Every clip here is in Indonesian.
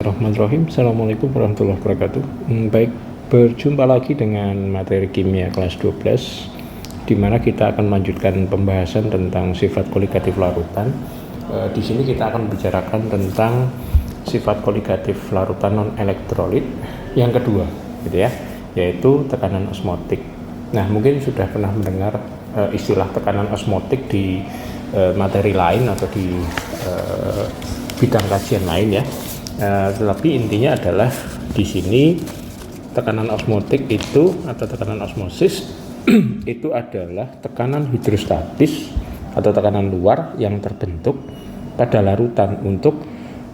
Bismillahirrahmanirrahim. Assalamualaikum warahmatullahi wabarakatuh. Baik, berjumpa lagi dengan materi kimia kelas 12, di mana kita akan melanjutkan pembahasan tentang sifat koligatif larutan. Di sini kita akan membicarakan tentang sifat koligatif larutan non-elektrolit yang kedua, gitu ya, yaitu tekanan osmotik. Nah, mungkin sudah pernah mendengar istilah tekanan osmotik di materi lain atau di bidang kajian lain ya. Tetapi intinya adalah di sini tekanan osmotik itu atau tekanan osmosis itu adalah tekanan hidrostatis atau tekanan luar yang terbentuk pada larutan untuk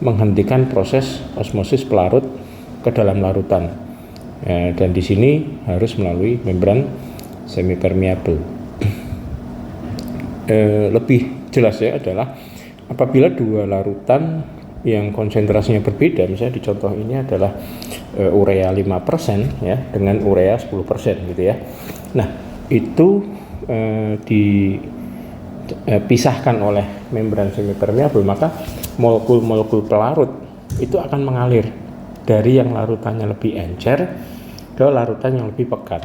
menghentikan proses osmosis pelarut ke dalam larutan. Dan di sini harus melalui membran semipermeable. Lebih jelas ya adalah apabila dua larutan yang konsentrasinya berbeda, misalnya di contoh ini adalah urea 5% ya dengan urea 10% gitu ya. Nah, itu dipisahkan oleh membran semipermeable, maka molekul-molekul pelarut itu akan mengalir dari yang larutannya lebih encer ke larutan yang lebih pekat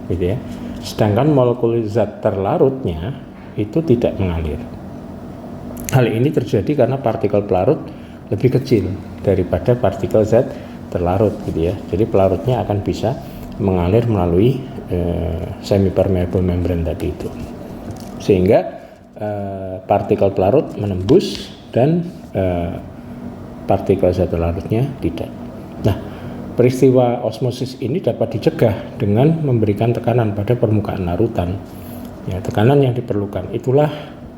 gitu ya. Sedangkan molekul zat terlarutnya itu tidak mengalir. Hal ini terjadi karena partikel pelarut lebih kecil daripada partikel zat terlarut gitu ya. Jadi pelarutnya akan bisa mengalir melalui semipermeable membran tadi itu, sehingga partikel pelarut menembus dan partikel zat terlarutnya tidak. Nah, peristiwa osmosis ini dapat dicegah dengan memberikan tekanan pada permukaan larutan. Ya, tekanan yang diperlukan itulah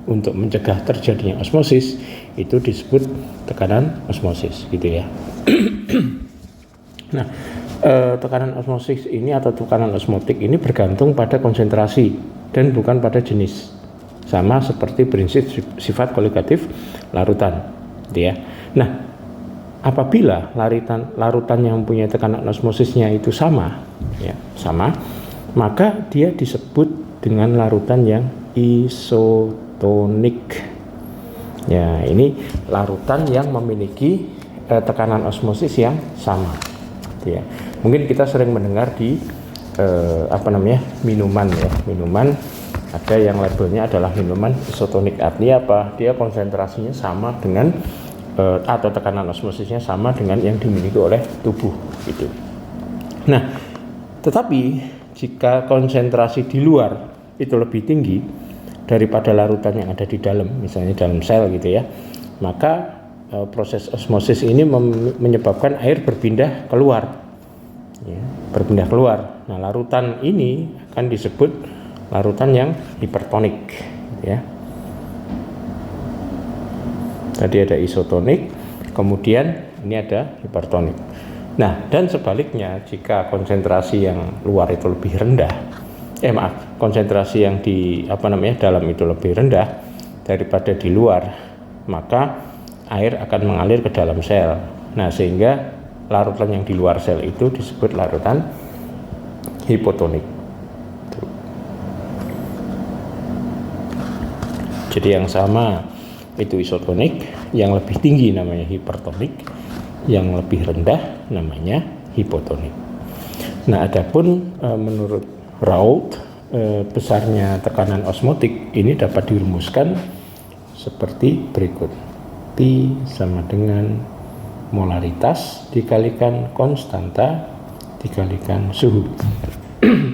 untuk mencegah terjadinya osmosis, itu disebut tekanan osmosis gitu ya. Nah, tekanan osmosis ini atau tekanan osmotik ini bergantung pada konsentrasi dan bukan pada jenis, sama seperti prinsip sifat koligatif larutan gitu ya. Nah, apabila larutan yang mempunyai tekanan osmosisnya itu sama ya, maka dia disebut dengan larutan yang isotonik. Ya, ini larutan yang memiliki tekanan osmosis yang sama. Ya, mungkin kita sering mendengar di minuman ya, minuman ada yang labelnya adalah minuman isotonik. Artinya apa? Dia konsentrasinya sama dengan atau tekanan osmosisnya sama dengan yang dimiliki oleh tubuh gitu. Nah, tetapi jika konsentrasi di luar itu lebih tinggi daripada larutan yang ada di dalam, misalnya dalam sel gitu ya, maka proses osmosis ini menyebabkan air berpindah keluar ya, berpindah keluar. Nah, larutan ini akan disebut larutan yang hipertonik ya. Tadi ada isotonik, kemudian ini ada hipertonik. Nah, dan sebaliknya jika konsentrasi yang luar itu lebih rendah, konsentrasi yang di dalam itu lebih rendah daripada di luar, maka air akan mengalir ke dalam sel. Nah, sehingga larutan yang di luar sel itu disebut larutan hipotonik. Jadi yang sama itu isotonik, yang lebih tinggi namanya hipertonik, yang lebih rendah namanya hipotonik. Nah, adapun menurut Raoult, besarnya tekanan osmotik ini dapat dirumuskan seperti berikut. P sama dengan molaritas dikalikan konstanta dikalikan suhu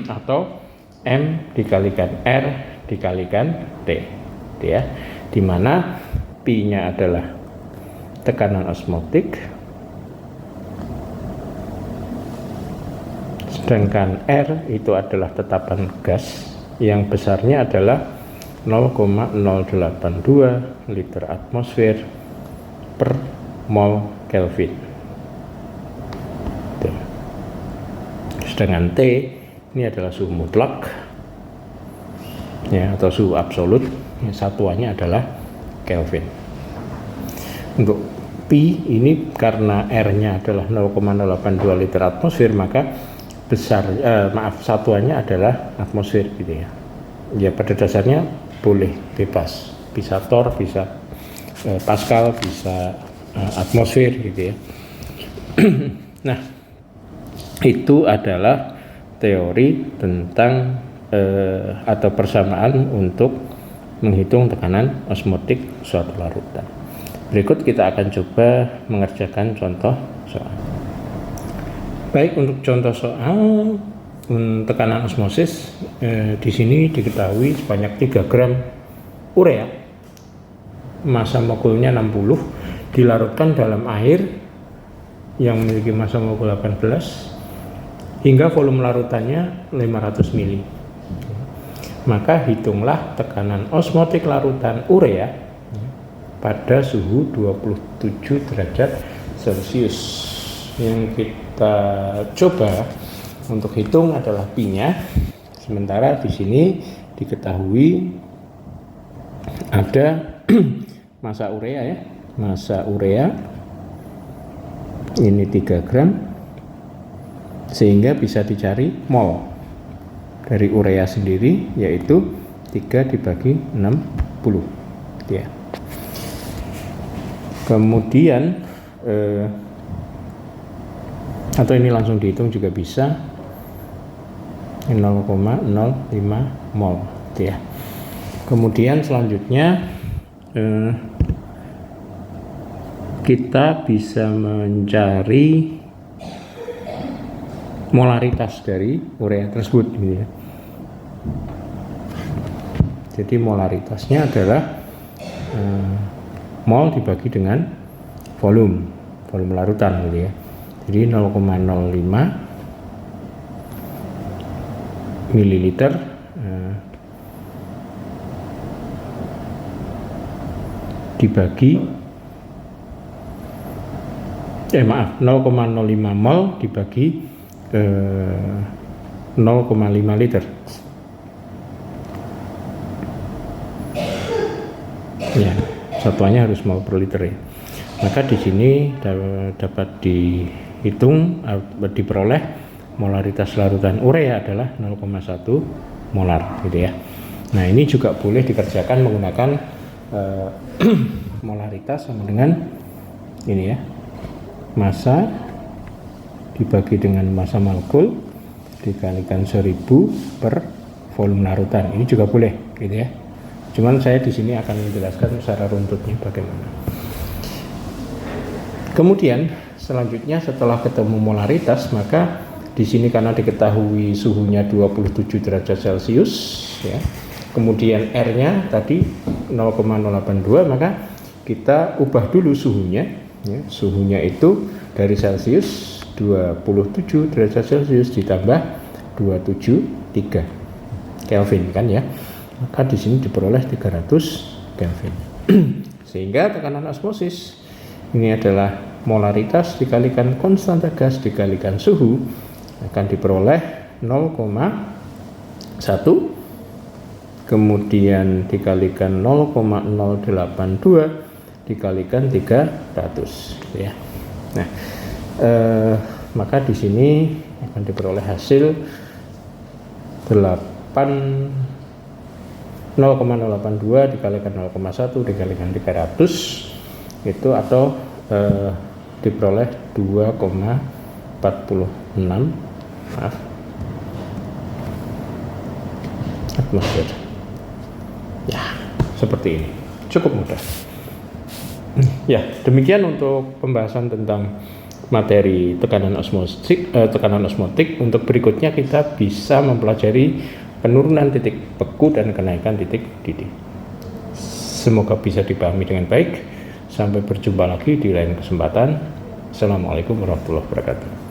atau M dikalikan R dikalikan T ya, di mana P-nya adalah tekanan osmotik, sedangkan R itu adalah tetapan gas yang besarnya adalah 0,082 liter atmosfer per mol Kelvin. Sedangkan T ini adalah suhu mutlak ya, atau suhu absolut, satuannya adalah Kelvin. Untuk P ini karena R-nya adalah 0,082 liter atmosfer, maka satuannya adalah atmosfer gitu ya. Ya, pada dasarnya boleh bebas, bisa torr, bisa Pascal, bisa atmosfer gitu ya. Nah, itu adalah teori tentang atau persamaan untuk menghitung tekanan osmotik suatu larutan. Berikut kita akan coba mengerjakan contoh soal. Baik, untuk contoh soal tekanan osmosis di sini diketahui sebanyak 3 gram urea, masa mokulnya 60, dilarutkan dalam air yang memiliki massa molekul 18 hingga volume larutannya 500 ml. Maka hitunglah tekanan osmotik larutan urea pada suhu 27 derajat Celcius. Yang kita coba untuk hitung adalah Pi-nya. Sementara di sini diketahui ada massa urea ya. Massa urea ini 3 gram, sehingga bisa dicari mol dari urea sendiri, yaitu 3 dibagi 60 ya. Kemudian atau ini langsung dihitung juga bisa, 0,05 mol ya. Kemudian selanjutnya kita bisa mencari molaritas dari urea tersebut gitu ya. Jadi molaritasnya adalah mol dibagi dengan volume larutan gitu ya. Jadi 0,05 mililiter dibagi 0,05 mol dibagi 0,5 liter ya, satuannya harus mol per liter ya. Maka di sini dapat dihitung, diperoleh molaritas larutan urea adalah 0,1 molar gitu ya. Nah, ini juga boleh dikerjakan menggunakan molaritas sama dengan ini ya, massa dibagi dengan massa molekul dikalikan 1000 per volume larutan. Ini juga boleh gitu ya. Cuman saya di sini akan menjelaskan secara runtutnya bagaimana. Kemudian selanjutnya setelah ketemu molaritas, maka di sini karena diketahui suhunya 27 derajat Celcius ya. Kemudian R-nya tadi 0,082, maka kita ubah dulu suhunya ya. Suhunya itu dari Celcius 27 derajat Celcius ditambah 273 Kelvin kan ya. Maka di sini diperoleh 300 Kelvin. Sehingga tekanan osmosis ini adalah molaritas dikalikan konstanta gas dikalikan suhu akan diperoleh 0,1, kemudian dikalikan 0,082 dikalikan 300 ya. Nah, maka di sini akan diperoleh hasil 0,082 dikalikan 0,1 dikalikan 300 itu atau diperoleh 2,46 atmosfer ya, seperti ini. Cukup mudah ya. Demikian untuk pembahasan tentang materi tekanan osmotik. Untuk berikutnya kita bisa mempelajari penurunan titik beku dan kenaikan titik didih. Semoga bisa dipahami dengan baik. Sampai berjumpa lagi di lain kesempatan. Assalamualaikum warahmatullahi wabarakatuh.